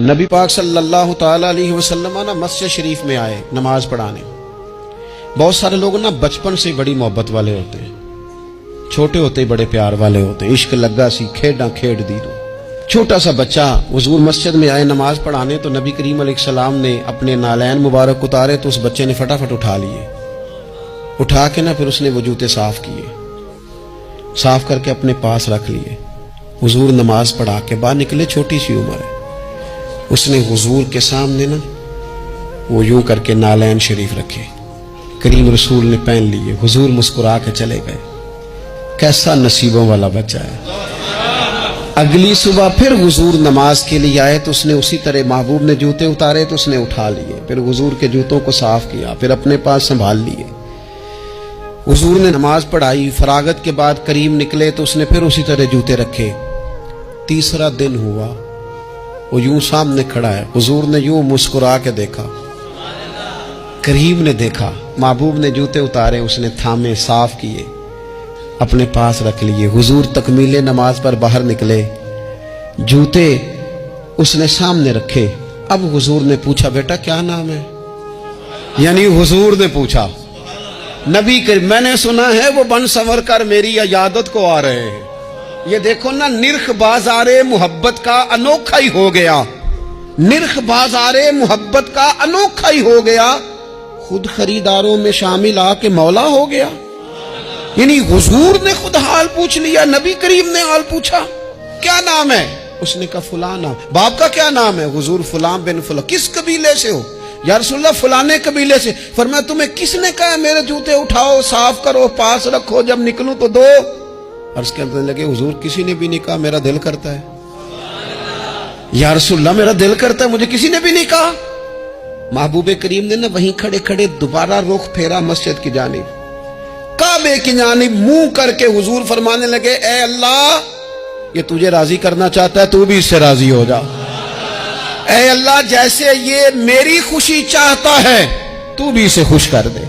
نبی پاک صلی اللہ تعالی علیہ وسلم نا مسجد شریف میں آئے نماز پڑھانے۔ بہت سارے لوگ نا بچپن سے بڑی محبت والے ہوتے ہیں، چھوٹے ہوتے ہی بڑے پیار والے ہوتے ہیں، عشق لگا سی کھیڈاں کھیڈ دی دو۔ چھوٹا سا بچہ حضور مسجد میں آئے نماز پڑھانے تو نبی کریم علیہ السلام نے اپنے نالین مبارک اتارے تو اس بچے نے فٹافٹ اٹھا لیے، اٹھا کے نا پھر اس نے وہ جوتے صاف کیے، صاف کر کے اپنے پاس رکھ لیے۔ حضور نماز پڑھا کے باہر نکلے، چھوٹی سی عمر ہے، اس نے حضور کے سامنے نا وہ یوں کر کے نالین شریف رکھے، کریم رسول نے پہن لیے، حضور مسکرا کے چلے گئے۔ کیسا نصیبوں والا بچہ ہے۔ اگلی صبح پھر حضور نماز کے لیے آئے تو اس نے اسی طرح محبوب نے جوتے اتارے تو اس نے اٹھا لیے، پھر حضور کے جوتوں کو صاف کیا، پھر اپنے پاس سنبھال لیے۔ حضور نے نماز پڑھائی، فراغت کے بعد کریم نکلے تو اس نے پھر اسی طرح جوتے رکھے۔ تیسرا دن ہوا، وہ یوں سامنے کھڑا ہے، حضور نے یوں مسکرا کے دیکھا، کریم نے دیکھا، محبوب نے جوتے اتارے، اس نے تھامے، صاف کیے، اپنے پاس رکھ لیے۔ حضور تکمیل نماز پر باہر نکلے، جوتے اس نے سامنے رکھے۔ اب حضور نے پوچھا بیٹا کیا نام ہے؟ یعنی حضور نے پوچھا، نبی کریم میں نے سنا ہے وہ بن سنور کر میری عیادت کو آ رہے ہیں۔ یہ دیکھو نا، نرخ بازار محبت کا انوکھا ہی ہو گیا، نرخ بازار محبت کا انوکھا ہی ہو گیا، خود خریداروں میں شامل آ کے مولا ہو گیا۔ یعنی حضور نے خود حال پوچھ لیا، نبی کریم نے حال پوچھا کیا نام ہے؟ اس نے کہا فلاں نام۔ باپ کا کیا نام ہے؟ حضور فلاں بن فلاں۔ کس قبیلے سے ہو؟ یا رسول اللہ فلانے قبیلے سے۔ فرمایا تمہیں کس نے کہا میرے جوتے اٹھاؤ، صاف کرو، پاس رکھو، جب نکلوں تو دو؟ عرض کرنے لگے حضور کسی نے بھی نہیں کہا، میرا دل کرتا ہے۔ یا رسول اللہ میرا دل کرتا ہے، مجھے کسی نے بھی نہیں کہا۔ محبوب کریم نے نا وہیں کھڑے کھڑے دوبارہ رخ پھیرا مسجد کی جانب، کعبے کی جانب منہ کر کے حضور فرمانے لگے اے اللہ، یہ تجھے راضی کرنا چاہتا ہے، تو بھی اس سے راضی ہو جا۔ اے اللہ جیسے یہ میری خوشی چاہتا ہے تو بھی اسے خوش کر دے۔